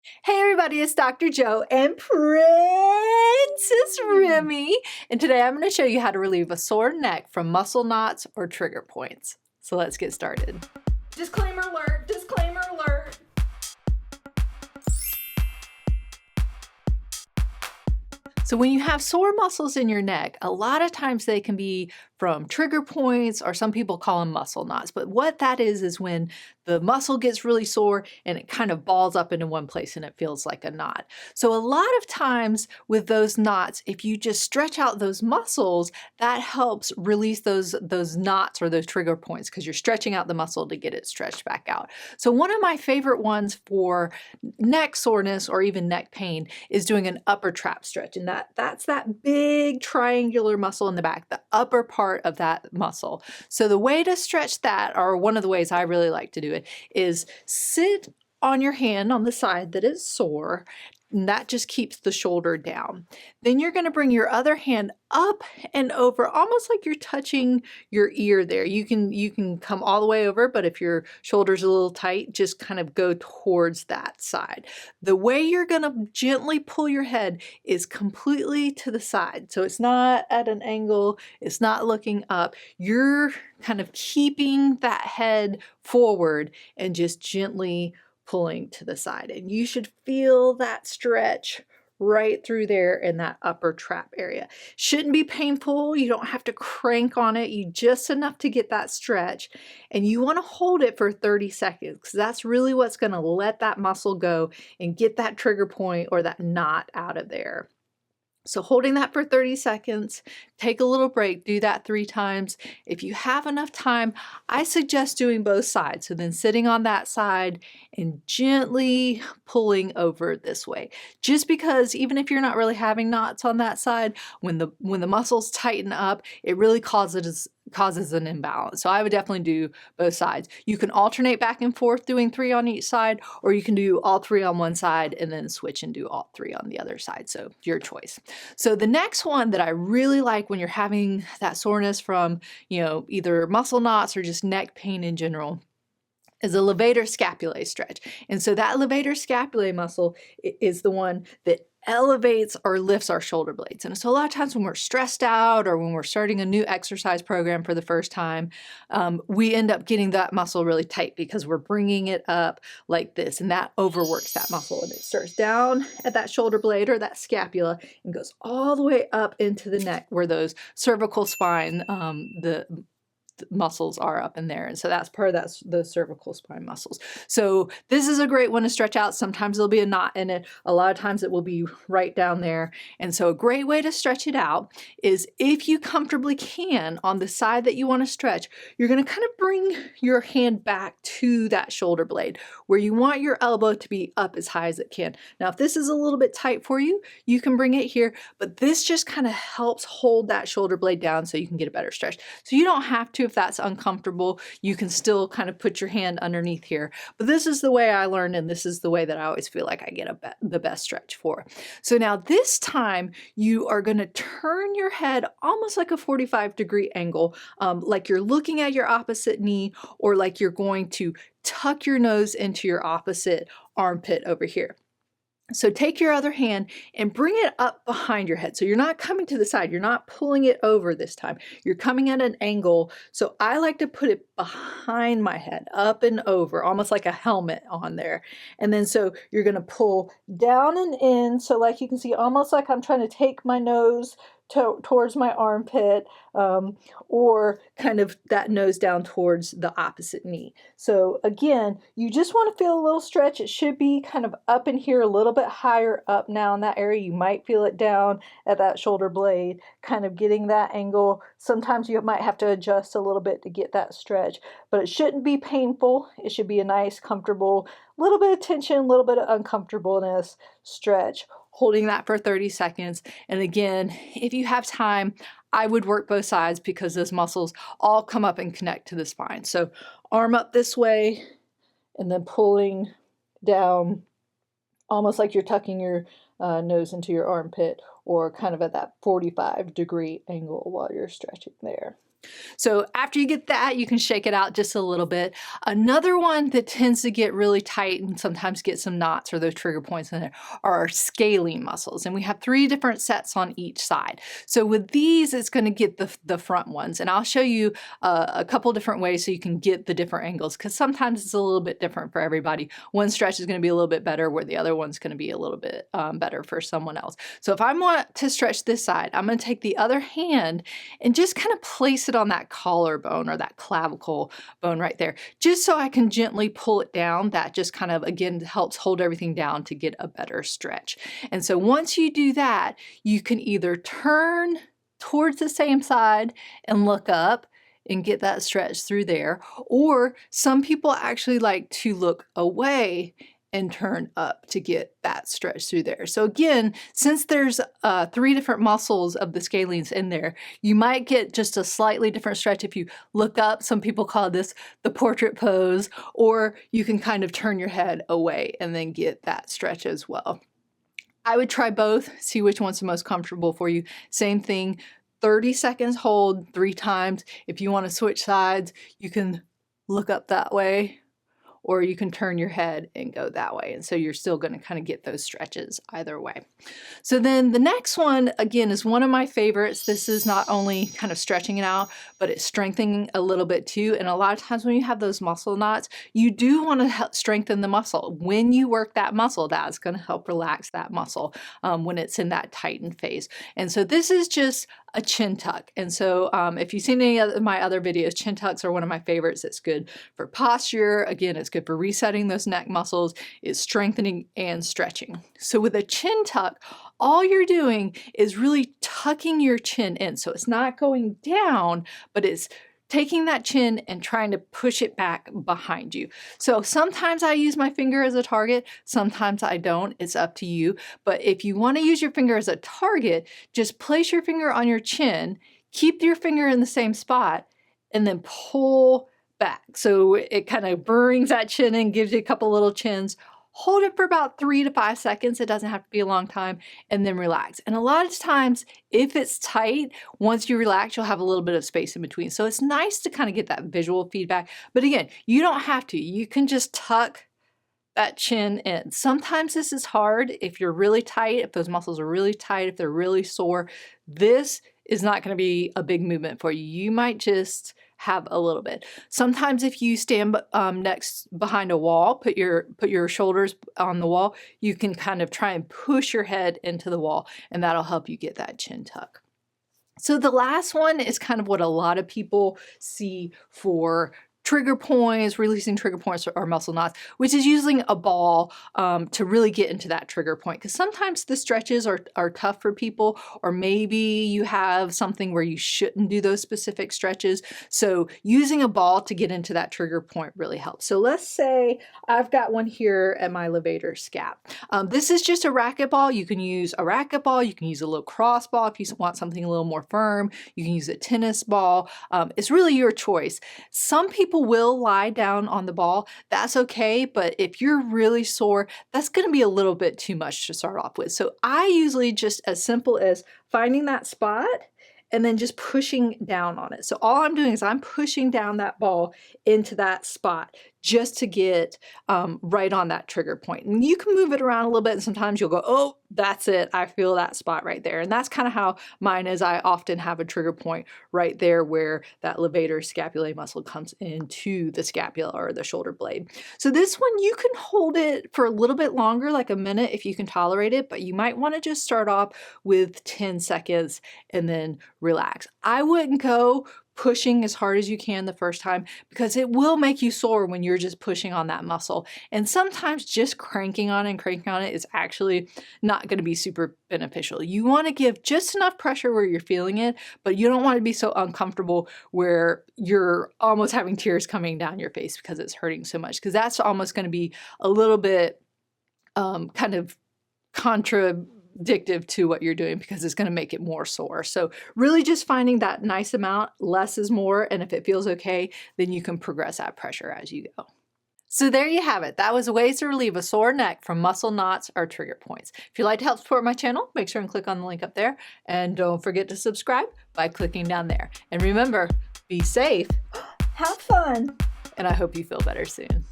Hey everybody, it's Dr. Joe and Princess Remy, and today I'm going to show you how to relieve a sore neck from muscle knots or trigger points. So let's get started. Disclaimer alert, disclaimer alert. So when you have sore muscles in your neck, a lot of times they can be from trigger points, or some people call them muscle knots. But what that is when the muscle gets really sore and it kind of balls up into one place and it feels like a knot. So a lot of times with those knots, if you just stretch out those muscles, that helps release those knots or those trigger points because you're stretching out the muscle to get it stretched back out. So one of my favorite ones for neck soreness or even neck pain is doing an upper trap stretch. And that's that big triangular muscle in the back, the upper part of that muscle. So the way to stretch that, or one of the ways I really like to do it, is sit on your hand on the side that is sore, and that just keeps the shoulder down. Then you're going to bring your other hand up and over, almost like you're touching your ear there. You can come all the way over, but if your shoulder's a little tight, just kind of go towards that side. The way you're going to gently pull your head is completely to the side. So it's not at an angle, it's not looking up. You're kind of keeping that head forward and just gently pulling to the side, and you should feel that stretch right through there in that upper trap area. Shouldn't be painful. You don't have to crank on it. You just enough to get that stretch, and you want to hold it for 30 seconds because that's really what's going to let that muscle go and get that trigger point or that knot out of there. So holding that for 30 seconds, take a little break, do that 3 times. If you have enough time, I suggest doing both sides. So then sitting on that side and gently pulling over this way. Just because even if you're not really having knots on that side, when the muscles tighten up, it really causes an imbalance. So I would definitely do both sides. You can alternate back and forth doing 3 on each side, or you can do all 3 on one side and then switch and do all 3 on the other side. So your choice. So the next one that I really like when you're having that soreness from, either muscle knots or just neck pain in general is a levator scapulae stretch. And so that levator scapulae muscle is the one that elevates or lifts our shoulder blades. And so a lot of times when we're stressed out or when we're starting a new exercise program for the first time, we end up getting that muscle really tight because we're bringing it up like this, and that overworks that muscle, and it starts down at that shoulder blade or that scapula and goes all the way up into the neck where those cervical spine, the muscles are up in there. And so that's part of those cervical spine muscles. So this is a great one to stretch out. Sometimes there'll be a knot in it. A lot of times it will be right down there. And so a great way to stretch it out is, if you comfortably can, on the side that you want to stretch, you're going to kind of bring your hand back to that shoulder blade where you want your elbow to be up as high as it can. Now, if this is a little bit tight for you, you can bring it here, but this just kind of helps hold that shoulder blade down so you can get a better stretch. So you don't have to, if that's uncomfortable, you can still kind of put your hand underneath here. But this is the way I learned, and this is the way that I always feel like I get the best stretch for. So now this time you are going to turn your head almost like a 45-degree angle, like you're looking at your opposite knee, or like you're going to tuck your nose into your opposite armpit over here. So take your other hand and bring it up behind your head. So you're not coming to the side. You're not pulling it over this time. You're coming at an angle. So I like to put it behind my head, up and over, almost like a helmet on there. And then so you're going to pull down and in. So like you can see, almost like I'm trying to take my nose towards my armpit, or kind of that nose down towards the opposite knee. So again, you just want to feel a little stretch. It should be kind of up in here, a little bit higher up now in that area. You might feel it down at that shoulder blade, kind of getting that angle. Sometimes you might have to adjust a little bit to get that stretch, but it shouldn't be painful. It should be a nice, comfortable, little bit of tension, a little bit of uncomfortableness stretch. Holding that for 30 seconds. And again, if you have time, I would work both sides because those muscles all come up and connect to the spine. So arm up this way and then pulling down, almost like you're tucking your nose into your armpit, or kind of at that 45-degree angle while you're stretching there. So after you get that, you can shake it out just a little bit. Another one that tends to get really tight and sometimes get some knots or those trigger points in there are our scalene muscles. And we have 3 different sets on each side. So with these, it's going to get the front ones. And I'll show you a couple different ways so you can get the different angles, because sometimes it's a little bit different for everybody. One stretch is going to be a little bit better where the other one's going to be a little bit better for someone else. So if I want to stretch this side, I'm going to take the other hand and just kind of place it on that collarbone or that clavicle bone right there, just so I can gently pull it down. That just kind of, again, helps hold everything down to get a better stretch. And so once you do that, you can either turn towards the same side and look up and get that stretch through there, or some people actually like to look away and turn up to get that stretch through there. So again, since there's 3 different muscles of the scalenes in there, you might get just a slightly different stretch if you look up. Some people call this the portrait pose, or you can kind of turn your head away and then get that stretch as well. I would try both, see which one's the most comfortable for you. Same thing, 30 seconds hold 3 times. If you want to switch sides, you can look up that way, or you can turn your head and go that way. And so you're still going to kind of get those stretches either way. So then the next one, again, is one of my favorites. This is not only kind of stretching it out, but it's strengthening a little bit too. And a lot of times when you have those muscle knots, you do want to help strengthen the muscle. When you work that muscle, that's going to help relax that muscle when it's in that tightened phase. And so this is just a chin tuck. And so if you've seen any of my other videos, chin tucks are one of my favorites. It's good for posture. Again, it's good for resetting those neck muscles. It's strengthening and stretching. So with a chin tuck, all you're doing is really tucking your chin in. So it's not going down, but it's taking that chin and trying to push it back behind you. So sometimes I use my finger as a target, sometimes I don't. It's up to you. But if you want to use your finger as a target, just place your finger on your chin, keep your finger in the same spot, and then pull back. So it kind of brings that chin in, gives you a couple little chins. Hold it for about 3 to 5 seconds. It doesn't have to be a long time, and then relax. And a lot of times, if it's tight, once you relax, you'll have a little bit of space in between. So it's nice to kind of get that visual feedback. But again, you don't have to. You can just tuck that chin in. Sometimes this is hard if you're really tight, if those muscles are really tight, if they're really sore. This is not going to be a big movement for you. You might just have a little bit. Sometimes if you stand behind a wall, put your shoulders on the wall, you can kind of try and push your head into the wall, and that'll help you get that chin tuck. So the last one is kind of what a lot of people see for trigger points, releasing trigger points or muscle knots, which is using a ball to really get into that trigger point. Because sometimes the stretches are tough for people, or maybe you have something where you shouldn't do those specific stretches. So using a ball to get into that trigger point really helps. So let's say I've got one here at my levator scap. This is just a racquetball. You can use a racquetball. You can use a little cross ball if you want something a little more firm. You can use a tennis ball. It's really your choice. Some people will lie down on the ball. That's okay, but if you're really sore, that's going to be a little bit too much to start off with. So I usually just as simple as finding that spot and then just pushing down on it. So all I'm doing is I'm pushing down that ball into that spot just to get right on that trigger point. And you can move it around a little bit, and sometimes you'll go, oh, that's it. I feel that spot right there. And that's kind of how mine is. I often have a trigger point right there where that levator scapulae muscle comes into the scapula or the shoulder blade. So this one, you can hold it for a little bit longer, like a minute if you can tolerate it, but you might want to just start off with 10 seconds and then relax. I wouldn't go pushing as hard as you can the first time, because it will make you sore when you're just pushing on that muscle. And sometimes just cranking on it is actually not going to be super beneficial. You want to give just enough pressure where you're feeling it, but you don't want to be so uncomfortable where you're almost having tears coming down your face because it's hurting so much, because that's almost going to be a little bit kind of contradictive to what you're doing, because it's going to make it more sore. So really just finding that nice amount, less is more, and if it feels okay, then you can progress that pressure as you go. So there you have it. That was ways to relieve a sore neck from muscle knots or trigger points. If you'd like to help support my channel, make sure and click on the link up there, and don't forget to subscribe by clicking down there. And remember, Be safe, Have fun. and I hope you feel better soon.